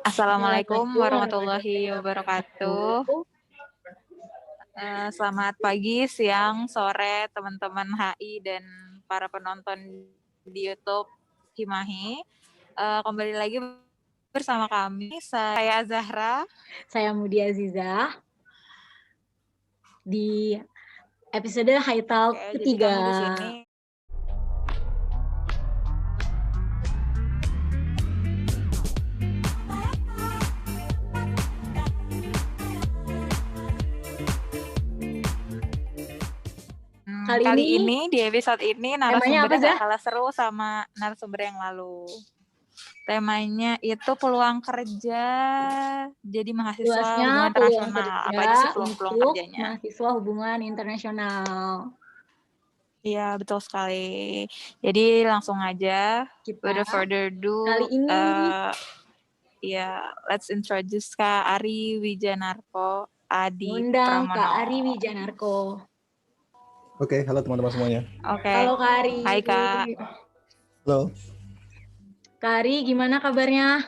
Assalamualaikum Assalamualaikum warahmatullahi warahmatullahi wabarakatuh. wabarakatuh. Selamat pagi, siang, sore teman-teman HI dan para penonton di YouTube Himahi. Kembali lagi bersama kami, saya Zahra. Saya Mudia Aziza di episode High Talk Oke, jadi ketiga. kami di sini Kali ini di episode ini narasumbernya gak kalah seru sama narasumber yang lalu. Temanya itu peluang kerja jadi mahasiswa hubungan internasional. Apa aja sih peluang kerjanya? Mahasiswa hubungan internasional. Iya, betul sekali. Jadi langsung aja, without further ado, kali ini let's introduce Kak Ari Wijanarko Adi undang Pramono. Kak Ari Wijanarko. Oke, halo teman-teman semuanya. Oke. Halo Kak Ari. Hai Kak. Halo. Kak Ari, gimana kabarnya?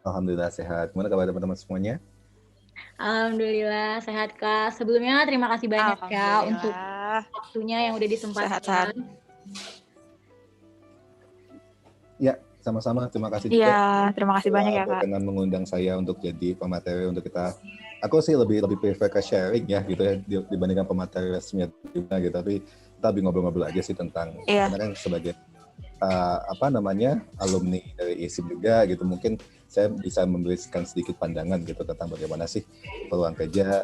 Alhamdulillah sehat. Gimana kabar teman-teman semuanya? Alhamdulillah sehat Kak. Sebelumnya terima kasih banyak ya untuk waktunya yang udah disempatkan. Sehat-sehat. Ya, sama-sama. Terima kasih juga. Iya, terima kasih banyak ya Kak. Dengan mengundang saya untuk jadi pemateri untuk kita. Aku sih lebih prefer ke sharing ya gitu ya dibandingkan pemateri resmi gitu. Tapi kita lebih ngobrol-ngobrol aja sih tentang karena kan sebagai alumni dari ISIP juga gitu, mungkin saya bisa memberikan sedikit pandangan gitu tentang bagaimana sih peluang kerja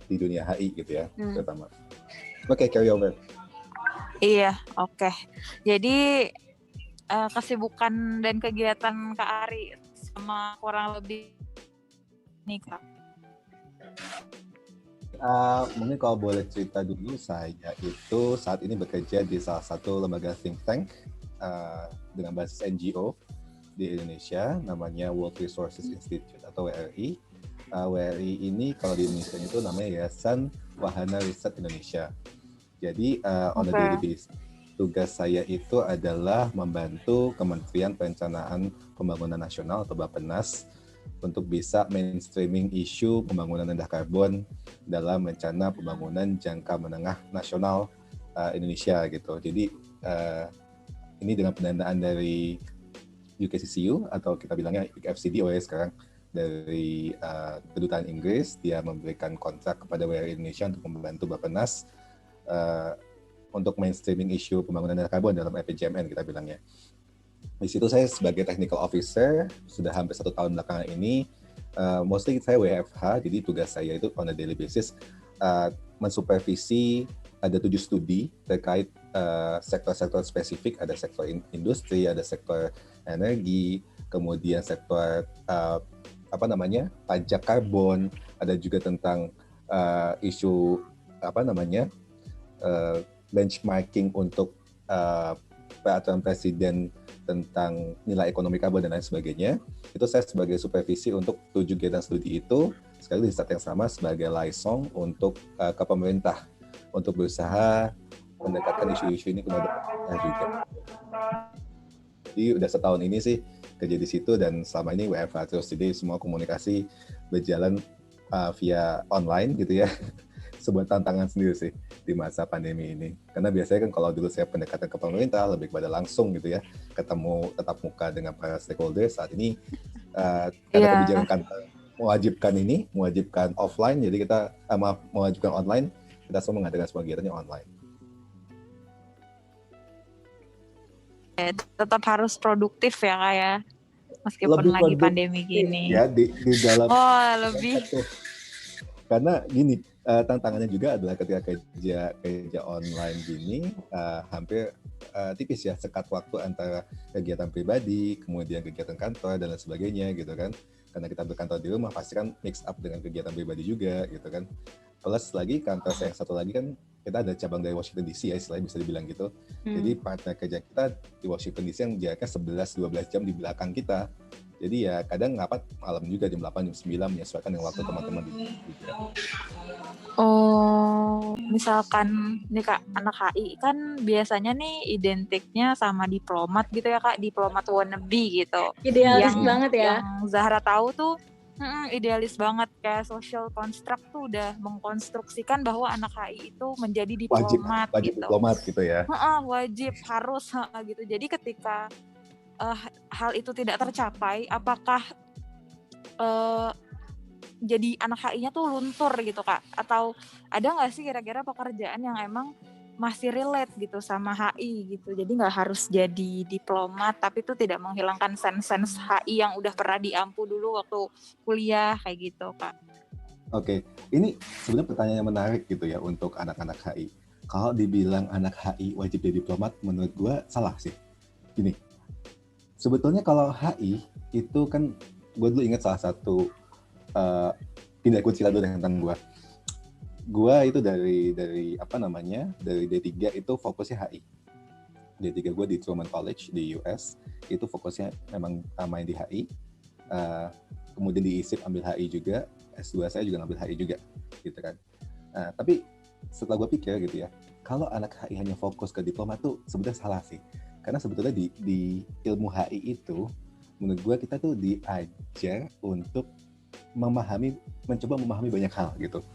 di dunia HI gitu ya terutama. Oke, carry over. Iya, oke. Jadi kesibukan dan kegiatan Kak Ari sama kurang lebih nih Kak. Mungkin kalau boleh cerita dulu, saya itu saat ini bekerja di salah satu lembaga think tank dengan basis NGO di Indonesia, namanya World Resources Institute atau WRI. WRI ini kalau di Indonesia itu namanya Yayasan Wahana Riset Indonesia. Jadi on a daily basis, tugas saya itu adalah membantu Kementerian Perencanaan Pembangunan Nasional atau Bappenas untuk bisa mainstreaming isu pembangunan rendah karbon dalam rencana pembangunan jangka menengah nasional Indonesia gitu. Jadi ini dengan pendanaan dari UKCCU atau kita bilangnya UKFCD sekarang dari Kedutaan Inggris, dia memberikan kontrak kepada WRI Indonesia untuk membantu Bappenas untuk mainstreaming isu pembangunan rendah karbon dalam RPJMN kita bilangnya. Di situ saya sebagai technical officer sudah hampir 1 tahun belakangan ini, mostly saya WFH, jadi tugas saya itu on a daily basis mensupervisi ada 7 studi terkait sektor-sektor spesifik, ada sektor industri, ada sektor energi, kemudian sektor pajak karbon, ada juga tentang isu benchmarking untuk peraturan presiden tentang nilai ekonomi karbon dan lain sebagainya. Itu saya sebagai supervisi untuk 7 kegiatan studi itu, sekali di saat yang sama sebagai liaison untuk ke pemerintah untuk berusaha mendekatkan isu-isu ini ke pemerintah juga. Jadi udah setahun ini sih kerja di situ dan selama ini WFH terus, jadi semua komunikasi berjalan via online gitu ya. Sebuah tantangan sendiri sih di masa pandemi ini. Karena biasanya kan kalau dulu saya pendekatan ke pemerintah lebih kepada langsung gitu ya, ketemu tatap muka dengan para stakeholder. Saat ini karena kebijakan kantor mewajibkan offline, jadi kita mewajibkan online, kita semua mengadakan semua kegiatannya online. Tetap harus produktif ya Kak ya, meskipun lebih lagi pandemi gini. Ya di dalam. Lebih. Karena gini, tantangannya juga adalah ketika kerja online gini, hampir tipis ya sekat waktu antara kegiatan pribadi, kemudian kegiatan kantor dan lain sebagainya gitu kan. Karena kita berkantor di rumah pasti kan mix up dengan kegiatan pribadi juga gitu kan. Plus lagi kantor saya yang satu lagi kan kita ada cabang dari Washington DC ya, istilahnya bisa dibilang gitu. Jadi partner kerja kita di Washington DC yang jaraknya 11-12 jam di belakang kita. Jadi ya kadang ngapa malam juga jam 8, jam 9 menyesuaikan dengan waktu teman-teman juga. Oh, misalkan nih Kak, anak HI kan biasanya nih identiknya sama diplomat gitu ya Kak, diplomat wannabe gitu. Idealis banget ya. Yang Zahra tahu tuh idealis banget, kayak social construct tuh udah mengkonstruksikan bahwa anak HI itu menjadi diplomat wajib gitu. Diplomat gitu ya. Wajib, harus gitu. Jadi ketika hal itu tidak tercapai, apakah jadi anak HI-nya tuh luntur gitu Kak? Atau ada nggak sih kira-kira pekerjaan yang emang masih relate gitu sama HI gitu? Jadi nggak harus jadi diplomat, tapi itu tidak menghilangkan sense HI yang udah pernah diampu dulu waktu kuliah kayak gitu Kak. Oke, ini sebenarnya pertanyaan yang menarik gitu ya untuk anak-anak HI. Kalau dibilang anak HI wajib jadi diplomat, menurut gue salah sih. Gini, sebetulnya kalau HI itu kan, gue dulu ingat salah satu pindah cerita dulu tentang gue. Gue itu dari D3 itu fokusnya HI. D3 gue di Truman College di US, itu fokusnya memang main di HI. Kemudian di ISIP ambil HI juga, S2 saya juga ngambil HI juga, gitu kan. Tapi setelah gue pikir gitu ya, kalau anak HI hanya fokus ke diplomat tuh sebenarnya salah sih. Karena sebetulnya di ilmu HI itu, menurut gue kita tuh diajar untuk mencoba memahami banyak hal gitu.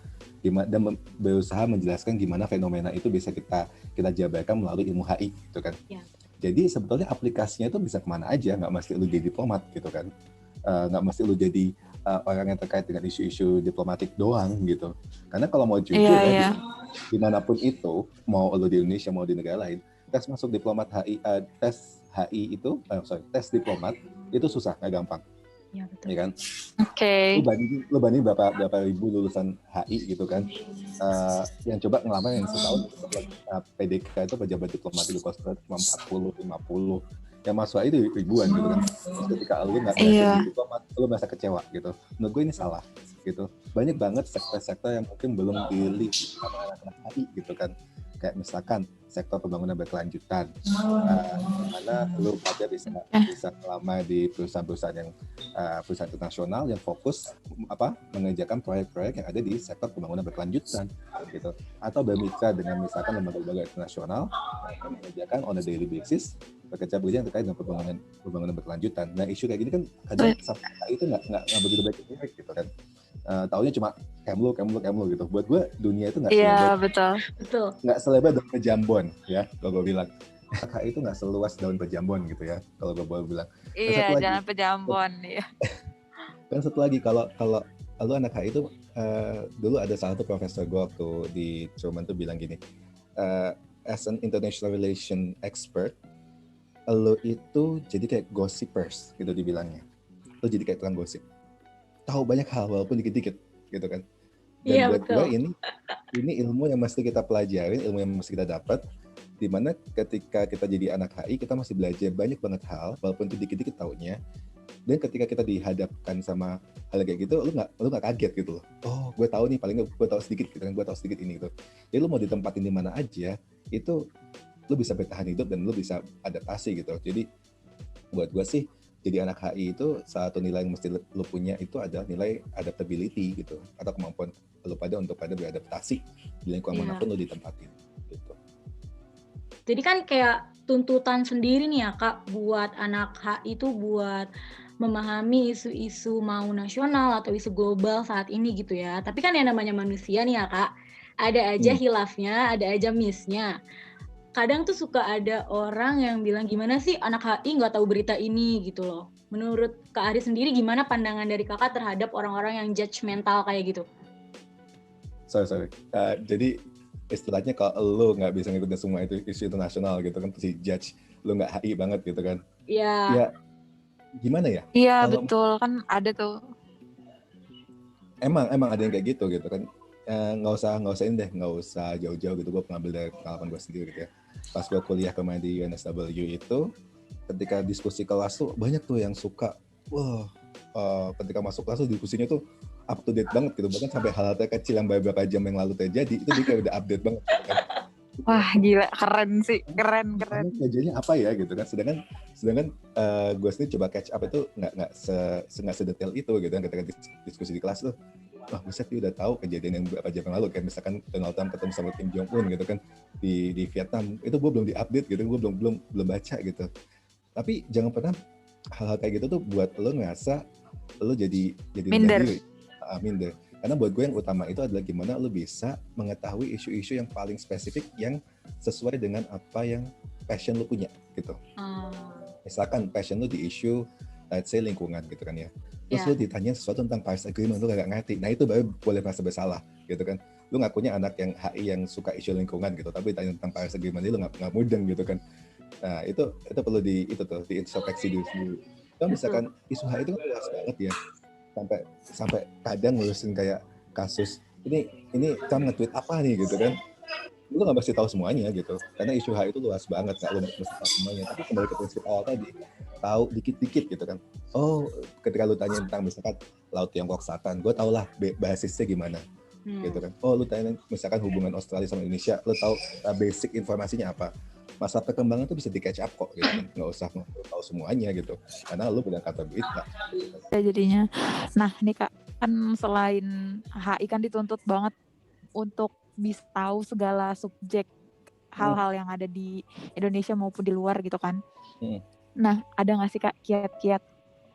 Dan berusaha menjelaskan gimana fenomena itu bisa kita jabarkan melalui ilmu HI gitu kan. Ya. Jadi sebetulnya aplikasinya itu bisa kemana aja, nggak mesti lu jadi diplomat gitu kan. Nggak mesti lu jadi orang yang terkait dengan isu-isu diplomatik doang gitu. Karena kalau mau jujur dimanapun itu, mau lu di Indonesia mau di negara lain, tes masuk diplomat HI, tes diplomat itu susah, nggak gampang. Ya, betul. Ya kan? Oke. Lu banding berapa ribu lulusan HI gitu kan, yang coba ngelamar yang setahun PDK itu pejabat diplomatik di kostet cuma 40-50, yang masuk HI itu ribuan gitu kan. Terus ketika lu nggak jadi diplomat, lu merasa kecewa gitu. Menurut gue ini salah gitu. Banyak banget sektor-sektor yang mungkin belum dilihat sama anak-anak HI gitu kan. Kayak misalkan sektor pembangunan berkelanjutan, mana lu pada bisa lama di perusahaan-perusahaan yang perusahaan internasional yang fokus mengerjakan proyek-proyek yang ada di sektor pembangunan berkelanjutan gitu, atau bermitra dengan misalkan lembaga-lembaga internasional yang mengerjakan on a daily basis bekerja yang terkait dengan pembangunan berkelanjutan. Nah, isu kayak gini kan kadang itu nggak begitu baik gitu kan. Taunya cuma Kemlu gitu. Buat gue dunia itu nggak betul. Nggak selebar daun pejambon ya, kalau gue bilang. HI itu nggak seluas daun pejambon gitu ya, kalau gue boleh bilang. Iya, jalan pejambon ya. Kan satu lagi, kalau lu anak HI itu dulu ada salah satu profesor gue waktu di Truman tuh bilang gini, as an international relation expert, lu itu jadi kayak gossipers gitu dibilangnya. Lu jadi kayak tukang gosip. Tahu banyak hal walaupun dikit-dikit gitu kan. Dan buat gue ini ilmu yang mesti kita pelajarin, ilmu yang mesti kita dapat, dimana ketika kita jadi anak HI kita masih belajar banyak banget hal walaupun itu dikit-dikit taunya. Dan ketika kita dihadapkan sama hal kayak gitu, lu nggak kaget gitu loh. Oh, gue tahu nih, paling gue tahu sedikit gitu kan, gue tahu sedikit ini gitu. Jadi lu mau ditempatin di mana aja, itu lu bisa bertahan hidup dan lu bisa adaptasi gitu. Jadi buat gue sih, jadi anak HI itu satu nilai yang mesti lu punya itu adalah nilai adaptability gitu, atau kemampuan lu untuk beradaptasi di lingkungan manapun lu ditempatin gitu. Jadi kan kayak tuntutan sendiri nih ya Kak buat anak HI itu buat memahami isu-isu mau nasional atau isu global saat ini gitu ya. Tapi kan yang namanya manusia nih ya Kak, ada aja hilafnya, ada aja miss-nya. Kadang tuh suka ada orang yang bilang gimana sih anak HI nggak tahu berita ini gitu loh. Menurut Kak Ari sendiri gimana pandangan dari kakak terhadap orang-orang yang judgmental kayak gitu? Sorry. Jadi istilahnya kalau lo nggak bisa ngikutin semua itu isu internasional gitu kan, si judge lo nggak HI banget gitu kan? Iya. Ya gimana ya? Iya betul, kan ada tuh. Emang ada yang kayak gitu kan? Nggak usah jauh-jauh gitu. Gue pengambil dari pengalaman gue sendiri gitu ya. Pas gue kuliah kemarin di UNSW itu, ketika diskusi kelas tuh banyak tuh yang suka, ketika masuk kelas tuh diskusinya tuh up to date banget gitu, bahkan sampai hal-hal kecil yang beberapa jam yang lalu terjadi itu dia kayak udah update banget gitu kan. Wah gila, keren sih, keren. Pelajarannya apa ya gitu kan? Sedangkan gue sendiri coba catch up itu nggak sedetail itu gitu kan, ketika diskusi di kelas tuh. Wah, buset, dia udah tahu kejadian yang beberapa jam yang lalu, kayak misalkan Donald Trump ketemu sama Kim Jong Un gitu kan di Vietnam, itu gue belum diupdate gitu, gue belum baca gitu. Tapi jangan pernah hal-hal kayak gitu tuh buat lo ngerasa lo jadi Minder. Minder. Karena buat gue yang utama itu adalah gimana lo bisa mengetahui isu-isu yang paling spesifik yang sesuai dengan apa yang passion lo punya gitu. Misalkan passion lo di isu, let's say lingkungan gitu kan ya. Terus lo ditanya sesuatu tentang Paris Agreement, lo gak ngerti. Nah itu baru boleh merasa bersalah gitu kan. Lo ngakunya anak yang HI yang suka isu lingkungan gitu, tapi ditanya tentang Paris Agreement, lo gak mudeng gitu kan. Nah itu perlu diintrospeksi diri sendiri. Kalau misalkan isu HI itu kan luas banget ya, sampai kadang ngurusin kayak kasus ini Trump nge-tweet apa nih gitu kan, lu nggak mesti tahu semuanya gitu, karena isu HI itu luas banget, nggak lu mesti tahu semuanya. Tapi kembali ke prinsip awal tadi, tahu dikit-dikit gitu kan. Oh, ketika lu tanya tentang misalkan Laut Tiongkok Selatan, gue tau lah basisnya gimana gitu kan. Oh, lu tanya misalkan hubungan Australia sama Indonesia, lu tahu basic informasinya apa. Masa perkembangan tuh bisa di catch up kok gitu kan. Nggak usah tahu semuanya gitu, karena lu punya kata berita ya jadinya. Nah ini Kak, kan selain HI kan dituntut banget untuk bisa tahu segala subjek hal-hal yang ada di Indonesia maupun di luar gitu kan. Nah ada nggak sih Kak kiat-kiat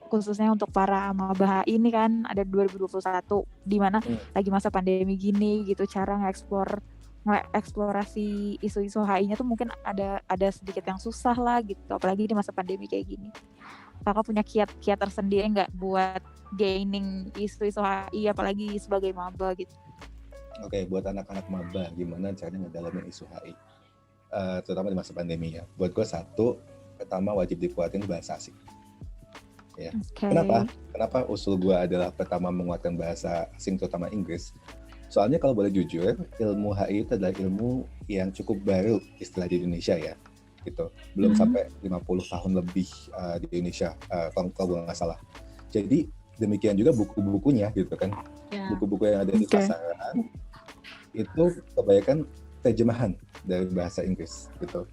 khususnya untuk para maba HI ini kan ada 2021 di mana lagi masa pandemi gini gitu, cara ngeksplorasi isu-isu HI-nya tuh mungkin ada sedikit yang susah lah gitu, apalagi di masa pandemi kayak gini. Kakak punya kiat-kiat tersendiri nggak buat gaining isu-isu HI apalagi sebagai maba gitu? Oke, buat anak-anak maba gimana caranya ngedalamin isu HI, terutama di masa pandemi ya. Buat gue pertama wajib dikuatin bahasa asing. Ya. Okay. Kenapa usul gue adalah pertama menguatkan bahasa asing terutama Inggris? Soalnya kalau boleh jujur, ilmu HI itu adalah ilmu yang cukup baru istilah di Indonesia ya, gitu. Belum sampai 50 tahun lebih di Indonesia, kalau gue nggak salah. Jadi demikian juga buku-bukunya gitu kan. Buku-buku yang ada di pasaran itu kebanyakan terjemahan dari bahasa Inggris gitu.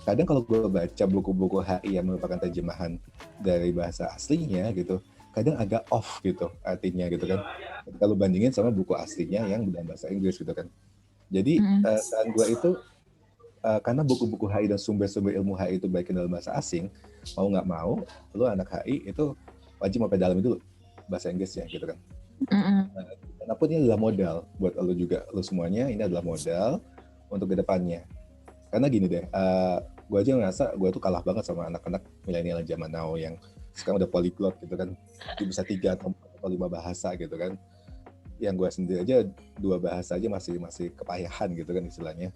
Kadang kalau gue baca buku-buku HI yang merupakan terjemahan dari bahasa aslinya gitu, kadang agak off gitu artinya gitu kan, kalau bandingin sama buku aslinya yang dalam bahasa Inggris gitu kan. Jadi saran gue itu karena buku-buku HI dan sumber-sumber ilmu HI itu baik dalam bahasa asing, mau nggak mau lu anak HI itu wajib mempelajari dulu bahasa Inggrisnya gitu kan. Kenapa ini adalah modal buat lu juga, lu semuanya ini adalah modal untuk kedepannya. Karena gini deh, gue aja ngerasa gue tuh kalah banget sama anak-anak milenial zaman now yang sekarang udah polyglot gitu kan, dia bisa 3 atau 5 bahasa gitu kan. Yang gue sendiri aja 2 bahasa aja masih kepayahan gitu kan istilahnya.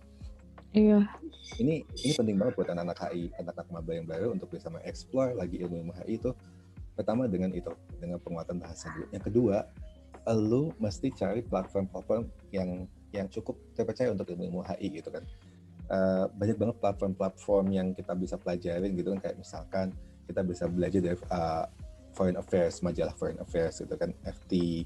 Iya. Ini penting banget buat anak-anak HI, anak-anak maba yang baru untuk bisa mengeksplor lagi ilmu HI itu. Pertama dengan penguatan bahasa dulu. Yang kedua, lu mesti cari platform-platform yang cukup terpercaya untuk ilmu HI gitu kan. Banyak banget platform-platform yang kita bisa pelajarin gitu kan, kayak misalkan kita bisa belajar dari Foreign Affairs, majalah Foreign Affairs gitu kan, FT,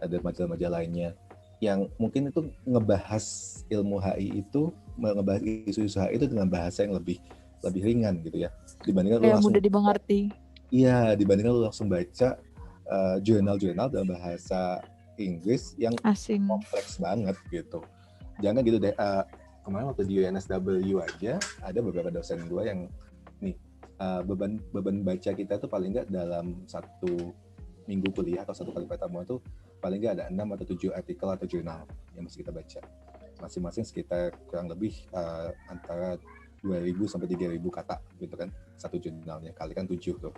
ada majalah-majalah lainnya yang mungkin itu ngebahas ilmu HI itu, ngebahas isu-isu HI itu dengan bahasa yang lebih ringan gitu ya, dibandingkan lu langsung mudah dimengerti. Iya, dibandingkan lu langsung baca jurnal-jurnal dalam bahasa Inggris yang asing, kompleks banget gitu. Jangan gitu deh. Kemarin waktu di UNSW aja ada beberapa dosen gue yang beban baca kita tuh paling nggak dalam 1 minggu kuliah atau 1 kali pertemuan tuh paling nggak ada 6 atau 7 artikel atau jurnal yang mesti kita baca. Masing-masing sekitar kurang lebih antara 2.000 sampai 3.000 kata gitu kan, satu jurnalnya, kali kan 7 tuh.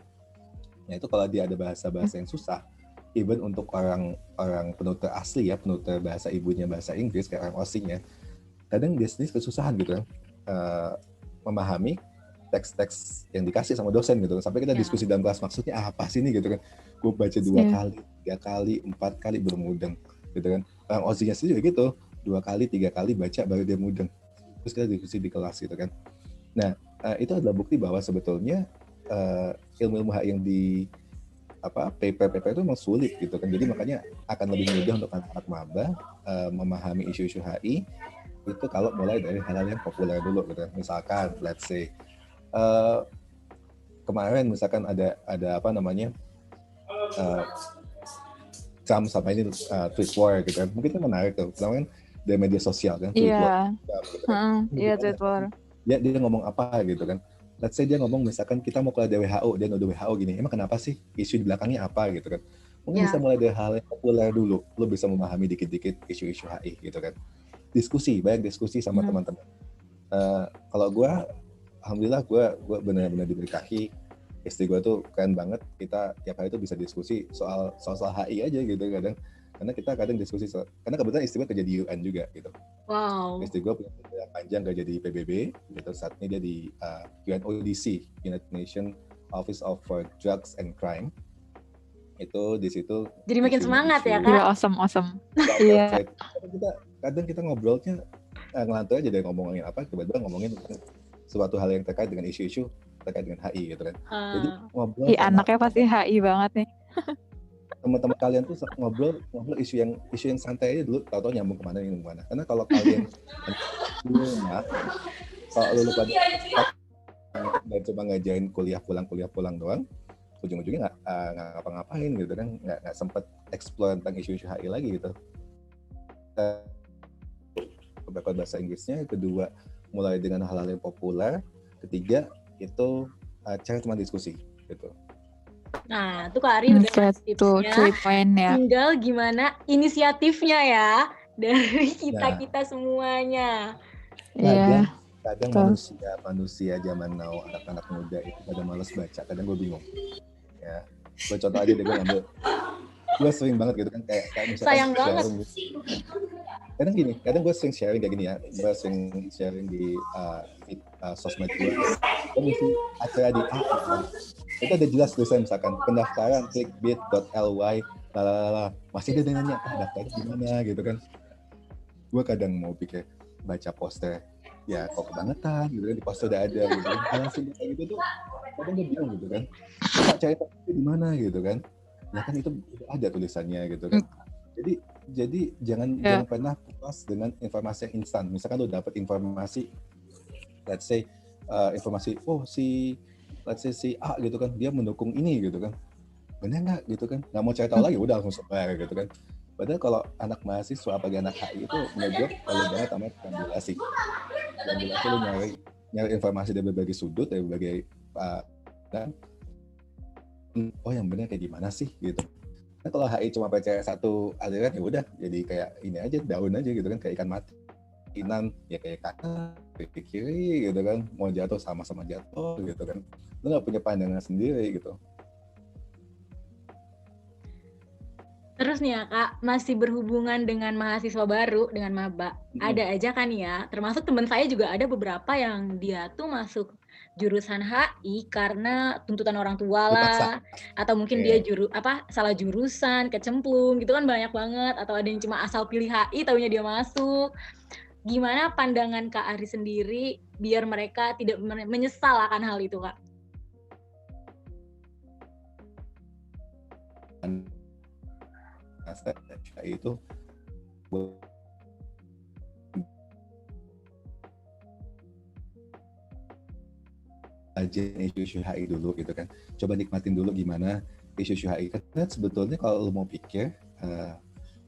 Nah itu kalau dia ada bahasa-bahasa yang susah, even untuk orang penutur asli ya, penutur bahasa ibunya bahasa Inggris kayak orang Aussie-nya, kadang dia sendiri kesusahan gitu kan, memahami teks-teks yang dikasih sama dosen gitu. Sampai kita diskusi dalam kelas, maksudnya apa sih ini gitu kan. Gue baca 2 kali, 3 kali, 4 kali baru mudeng gitu kan. Orang Aussie-nya sendiri juga gitu, 2 kali, 3 kali baca baru dia mudeng. Terus kita diskusi di kelas gitu kan. Nah itu adalah bukti bahwa sebetulnya ilmu-ilmu HI yang di paper-paper itu memang sulit gitu kan. Jadi makanya akan lebih mudah untuk anak-anak maba memahami isu-isu HI itu kalau mulai dari hal-hal yang populer dulu gitu. Misalkan let's say kemarin misalkan ada apa namanya Trump sama ini tweet war gitu kan, mungkin kan menarik tuh, karena kan dari media sosial kan tweet war. Iya tweet war. Dia ngomong apa gitu kan. Let's say dia ngomong misalkan kita mau keluar dari WHO, dia nuduh WHO gini, emang kenapa sih, isu di belakangnya apa gitu kan. Mungkin bisa mulai dari hal yang populer dulu, lo bisa memahami dikit-dikit isu-isu HI gitu kan. Banyak diskusi sama teman-teman. Kalau gue, alhamdulillah gue benar-benar diberkahi. Istri gue tuh keren banget, kita tiap hari tuh bisa diskusi soal HI aja gitu kadang. Karena kita kadang diskusi karena kebetulan istri gue kerja di UN juga gitu. Wow. Istri gue punya yang panjang kerja di PBB gitu, saat ini dia di UNODC, United Nations Office of for Drugs and Crime. Itu di situ jadi makin semangat ya Kak. Gila, awesome. Iya. Kadang kita ngobrolnya ngelantur aja dari ngomongin apa, tiba-tiba ngomongin suatu hal yang terkait dengan isu-isu terkait dengan HI gitu kan. Jadi ngobrol anaknya pasti HI banget nih. Teman-teman kalian tuh ngobrol isu yang santai aja dulu, tahu-tahu nyambung kemana. Karena kalau kalian kalau lu lupa dan coba ngajarin kuliah pulang doang, ujung-ujungnya nggak ngapa-ngapain gitu kan, nggak sempet explore tentang isu-isu HI lagi gitu. Beberapa bahasa Inggrisnya, kedua mulai dengan hal-hal yang populer, ketiga itu cari teman diskusi gitu. Nah, itu Kak Ari udah tipsnya. Tinggal gimana inisiatifnya ya dari kita semuanya. Kadang manusia zaman now, anak-anak muda itu pada malas baca, kadang gue bingung. Ya, gue contoh aja deh, gue sering banget gitu kan, kayak misalkan sayang banget. Kadang gue sering sharing kayak gini ya, gue sering sharing di sosmed gue. Dan isi acara di itu ada jelas tulisan misalkan pendaftaran klik bit.ly masih ada nanya daftar gimana gitu kan. Gue kadang mau pikir baca poster ya kok kebangetan gitu kan, di poster udah ada gitu kan. Langsung kayak gitu tuh kadang gue bingung gitu kan, cari tahu di mana gitu kan. Ya kan itu ada tulisannya gitu kan. Jadi jangan pernah puas dengan informasi yang instan. Misalkan lo dapat informasi, let's say informasi si A gitu kan, dia mendukung ini gitu kan, benar nggak gitu kan, nggak mau cari tahu lagi, udah langsung sebar gitu kan. Padahal kalau anak mahasiswa apalagi anak HI itu menurut kalau banget sama triangulasi lu nyari informasi dari berbagai sudut, dari berbagai dan yang benar kayak gimana sih gitu. Nah kalau HI cuma percaya satu aliran ya udah jadi kayak ini aja, daun aja gitu kan, kayak ikan mati. Kanan ya kayak kanan, ke kiri gitu kan, mau jatuh sama-sama jatuh gitu kan, lu nggak punya pandangan sendiri gitu. Terus nih ya Kak, masih berhubungan dengan mahasiswa baru, dengan maba, ada aja kan ya, termasuk teman saya juga ada beberapa yang dia tuh masuk jurusan HI karena tuntutan orang tua lah, atau mungkin dia salah jurusan, kecemplung gitu kan, banyak banget. Atau ada yang cuma asal pilih HI taunya dia masuk. Gimana pandangan Kak Ari sendiri biar mereka tidak menyesal akan hal itu Kak? Itu aja isu-isu HI dulu gitu kan, coba nikmatin dulu gimana isu-isu HI. Karena sebetulnya kalau lo mau pikir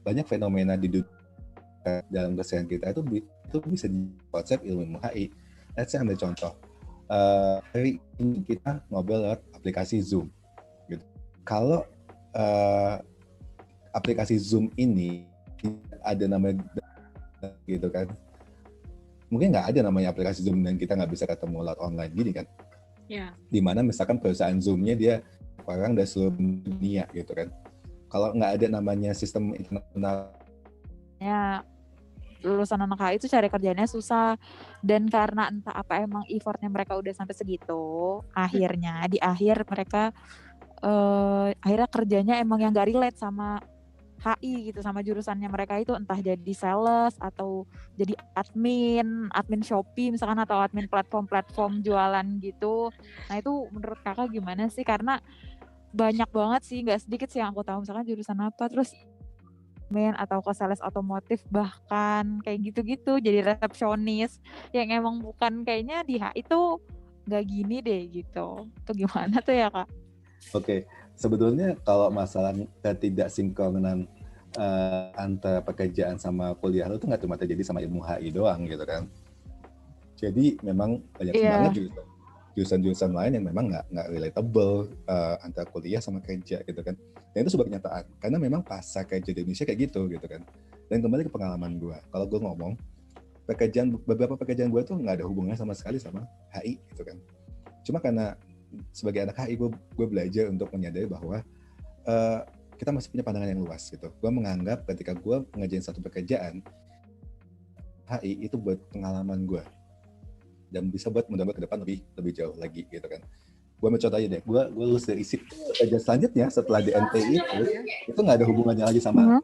banyak fenomena di dunia dalam keseharian kita itu bisa di konsep ilmu HI. Let's say ambil contoh, hari ini kita ngobrol lewat aplikasi Zoom gitu. Kalau aplikasi Zoom ini ada namanya gitu kan, mungkin nggak ada namanya aplikasi Zoom dan kita nggak bisa ketemu lewat online gini kan. Dimana misalkan perusahaan Zoom-nya dia orang dari seluruh dunia gitu kan. Kalau nggak ada namanya sistem internal ya, lulusan anak HI itu cari kerjanya susah. Dan karena entah apa emang effortnya mereka udah sampai segitu, akhirnya di akhir mereka akhirnya kerjanya emang yang gak relate sama HI gitu, sama jurusannya mereka itu, entah jadi sales atau jadi admin Shopee misalkan, atau admin platform jualan gitu. Nah itu menurut kakak gimana sih? Karena banyak banget sih, nggak sedikit sih yang aku tahu misalkan jurusan apa terus atau ke sales otomotif bahkan kayak gitu-gitu, jadi resepsionis yang emang bukan kayaknya di HI tuh nggak gini deh gitu. Itu gimana tuh ya Kak? Oke, sebetulnya kalau masalah ketidaksinkronan antara pekerjaan sama kuliah lo tuh nggak cuma terjadi sama ilmu HI doang gitu kan. Jadi memang banyak banget jurusan-jurusan lain yang memang nggak relatable antara kuliah sama kerja gitu kan. Dan itu sebuah kenyataan karena memang pasar kerja di Indonesia kayak gitu kan. Dan kembali ke pengalaman gue, kalau gue ngomong beberapa pekerjaan gue tuh nggak ada hubungannya sama sekali sama HI gitu kan. Cuma karena sebagai anak HI gue belajar untuk menyadari bahwa kita masih punya pandangan yang luas gitu. Gue menganggap ketika gue ngerjain satu pekerjaan HI itu buat pengalaman gue dan bisa buat mudah-mudahan ke depan lebih jauh lagi gitu kan. Gue mau contoh aja deh, gue lulus dari ISIP, kerja selanjutnya setelah DNTI itu nggak ada hubungannya lagi sama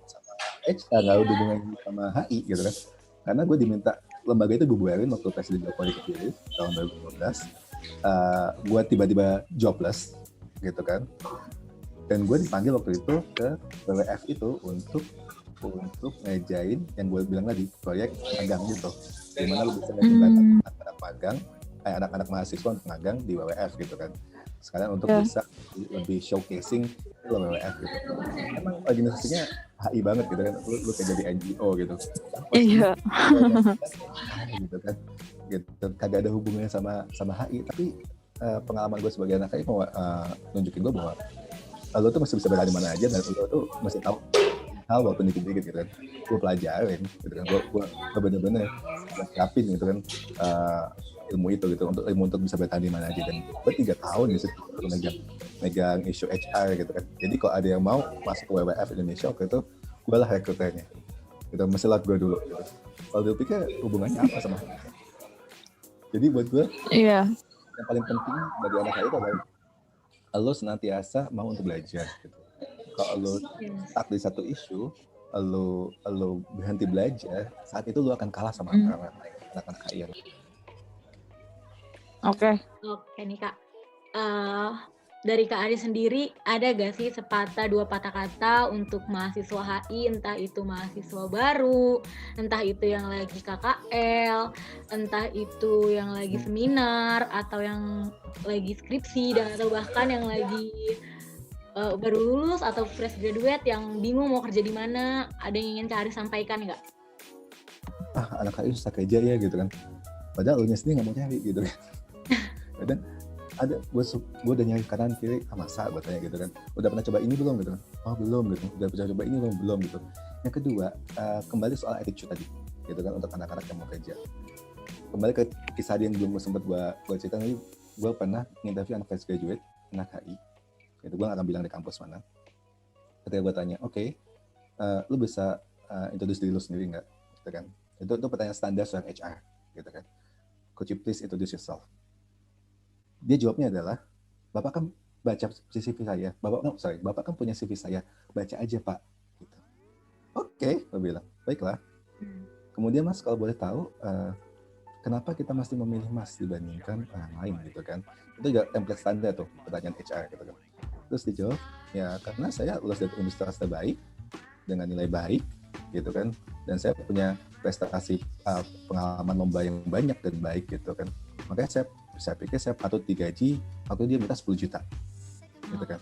HR, nggak ada hubungannya sama HI gitu kan. Karena gue diminta lembaga itu bubarin waktu Presiden Jokowi kepilih tahun 2015, gue tiba-tiba jobless gitu kan. Dan gue dipanggil waktu itu ke WWF itu untuk ngerjain yang gue bilang tadi, proyek magang gitu, dimana lu bisa ngejembatani anak-anak magang, anak-anak mahasiswa untuk magang di WWF gitu kan, sekalian untuk bisa lebih showcasing ke WWF gitu. Emang organisasinya HI banget gitu kan, lu kayak jadi NGO gitu. Iya. Gitu kan, gitu. Kagak ada hubungannya sama HI, tapi pengalaman gue sebagai anak HI mau nunjukin gue bahwa lo tuh masih bisa berada di mana aja dan lo tuh masih tahu hal walaupun dikit-dikit gitu kan. Gue pelajarin gitu kan, gue bener-bener siapin gitu kan ilmu itu gitu, untuk bisa bertahan di mana aja. Dan gue 3 tahun di situ megang isu HR gitu kan. Jadi kalau ada yang mau masuk ke WWF Indonesia waktu itu, gue lah rekruternya gitu, mesti lihat gue dulu gitu. Kalau dia pikir hubungannya apa sama HI. Jadi buat gue yang paling penting bagi anak HI itu adalah lo senantiasa mau untuk belajar gitu. Kalau lo stuck di satu isu, lo berhenti belajar, saat itu lo akan kalah sama anak-anak HI. Oke nih Kak. Dari Kak Ari sendiri, ada gak sih sepatah 2 patah kata untuk mahasiswa HI, entah itu mahasiswa baru, entah itu yang lagi KKL, entah itu yang lagi seminar, atau yang lagi skripsi, dan atau bahkan yang lagi baru lulus atau fresh graduate yang bingung mau kerja di mana, ada yang ingin Kak Ari sampaikan nggak? Anak HI susah kerja ya gitu kan. Padahal lu sendiri nggak mau cari gitu kan. Dan ada gue udah nyari kanan kiri, masa gue tanya gitu kan, udah pernah coba ini belum gitu kan, belum gitu, udah pernah coba ini belum gitu. Yang kedua, kembali soal attitude tadi gitu kan, untuk anak-anak yang mau kerja. Kembali ke kisah yang belum sempat gue cerita nih, gue pernah nginterview anak fresh graduate anak HI gitu. Gue gak akan bilang di kampus mana. Ketika gue tanya, lu bisa introduce diri lu sendiri nggak gitu kan. Itu pertanyaan standar seorang HR gitu kan. Could you please introduce yourself? Dia jawabnya adalah, Bapak kan baca CV saya, Bapak kan punya CV saya, baca aja Pak. Gitu. Oke, gue bilang, baiklah. Kemudian Mas, kalau boleh tahu, kenapa kita mesti memilih Mas dibandingkan orang lain gitu kan? Itu juga template standar tuh, pertanyaan HR gitu kan. Terus dijawab, ya karena saya lulus dari universitas terbaik, dengan nilai baik gitu kan, dan saya punya prestasi pengalaman lomba yang banyak dan baik gitu kan. Makanya saya pikir saya patut digaji waktu dia minta 10 juta gitu kan.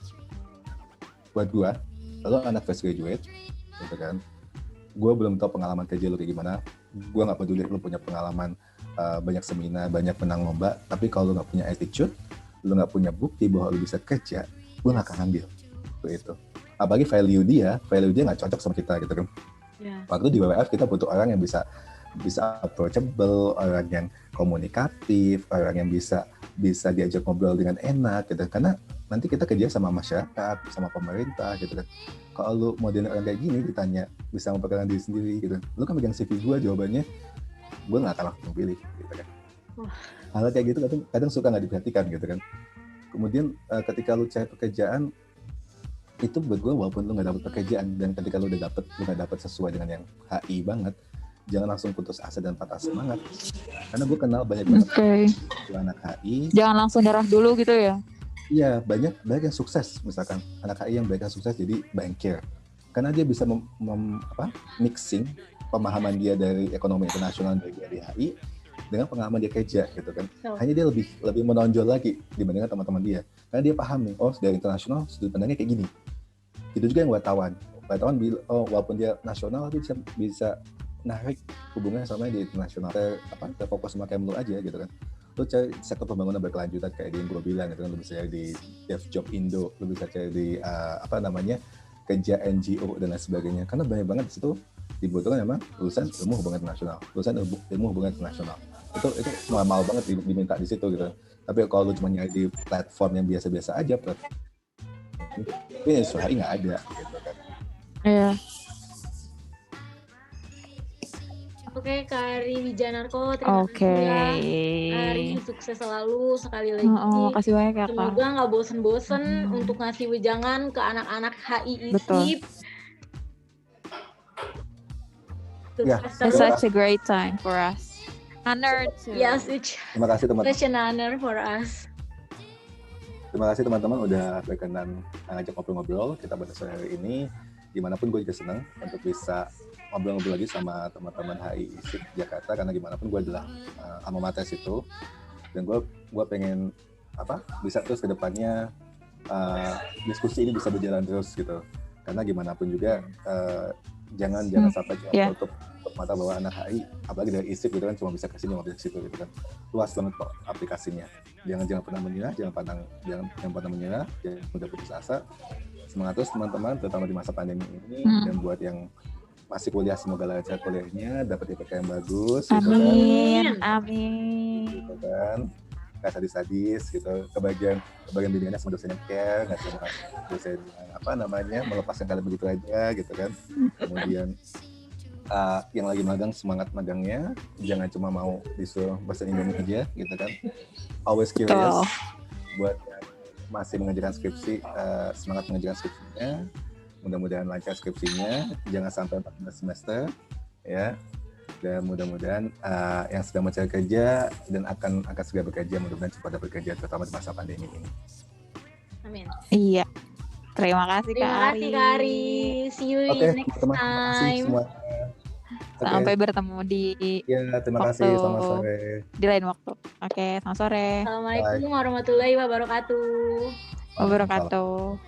Buat gue, lo anak fresh graduate gitu kan, gue belum tahu pengalaman kerja lo kayak gimana. Gue gak peduli lo punya pengalaman banyak seminar, banyak menang lomba, tapi kalau lo gak punya attitude, lo gak punya bukti bahwa lo bisa kerja, gue gak akan ambil itu. Apalagi value dia gak cocok sama kita gitu kan. Waktu di WWF kita butuh orang yang bisa approachable, orang yang komunikatif, orang yang bisa diajak ngobrol dengan enak gitu. Karena nanti kita kerja sama masyarakat, sama pemerintah gitu kan. Kalau lu modelnya orang kayak gini ditanya bisa memperkenalkan diri sendiri gitu, lu kan pegang CV gue, jawabannya gue nggak akan langsung pilih gitu kan. Hal kayak gitu kadang suka nggak diperhatikan gitu kan. Kemudian ketika lu cari pekerjaan, itu buat gue walaupun lu nggak dapet pekerjaan, dan ketika lu udah dapet, lu nggak dapet sesuai dengan yang HI banget, jangan langsung putus asa dan patah semangat. Karena gue kenal banyak banget anak HI. Jangan langsung nyerah dulu gitu ya? Iya, banyak yang sukses. Misalkan anak HI yang banyak yang sukses jadi bankir. karena dia bisa mixing pemahaman dia dari ekonomi internasional dari HI dengan pengalaman dia kerja gitu kan. Hanya dia lebih menonjol lagi dibandingkan teman-teman dia. Karena dia paham nih, oh dari internasional sudut pandangnya kayak gini. Itu juga yang wartawan walaupun dia nasional tapi bisa narik hubungan sama di internasional. Terfokus sama Kemlu aja gitu kan. Lu cari sektor pembangunan berkelanjutan kayak yang gue bilang gitu kan, lu bisa cari di DevJob Indo, lu bisa cari di kerja NGO dan lain sebagainya. Karena banyak banget di situ dibutuhkan memang lulusan ilmu hubungan internasional, itu normal banget diminta di situ gitu. Tapi kalau lu cuma nyari di platform yang biasa-biasa aja, ini SHI nggak ada gitu kan. Iya. Oke, Kak Ari Wijanarko, terima kasih ya. Ari sukses selalu sekali lagi. Makasih banyak ya, Kak. Semoga nggak bosen-bosen untuk ngasih wejangan ke anak-anak HI ISIP. Betul. Yeah. It's such a great time for us. Honor to. Yes, it's terima kasih teman-teman. Such an honor for us. Terima kasih teman-teman udah berkenan ngajak ngobrol-ngobrol kita pada sore hari ini. Dimanapun gue juga senang untuk bisa ngobrol-ngobrol lagi sama teman-teman HI ISIP Jakarta, karena gimana pun gue adalah alma mater situ, dan gue pengen bisa terus ke depannya diskusi ini bisa berjalan terus gitu, karena gimana pun juga jangan sampai tutup mata bahwa anak HI apalagi dari ISIP gitu kan cuma bisa kesini mau bisa ke situ gitu kan, luas banget kok aplikasinya. Jangan pernah menyerah, jangan pernah menyerah, jangan mudah putus asa. Semangat terus teman-teman, terutama di masa pandemi ini. Dan buat yang masih kuliah, semoga lancar kuliahnya, dapat IPK yang bagus. Amin, gitu kan. Amin. Gitu kan, nggak sadis-sadis gitu. Kebagian bimbingannya sama dosennya care, nggak cuma dosen melepaskan kalian begitu aja gitu kan. Kemudian yang lagi magang, semangat magangnya, jangan cuma mau disuruh bahasa Indonesia gitu kan. Always curious. Buat masih mengerjakan skripsi, semangat mengerjakan skripsinya, mudah-mudahan lancar skripsinya, jangan sampai 14 semester ya, dan mudah-mudahan yang sedang mencari kerja dan akan segera bekerja, mudah-mudahan cepat dapat kerja, terutama di masa pandemi ini. Amin. Iya, terima kasih Kak Ari. See you next time. Terima kasih semua. Sampai bertemu di terima kasih, selamat sore. Di lain waktu. Selamat sore. Assalamualaikum warahmatullahi wabarakatuh.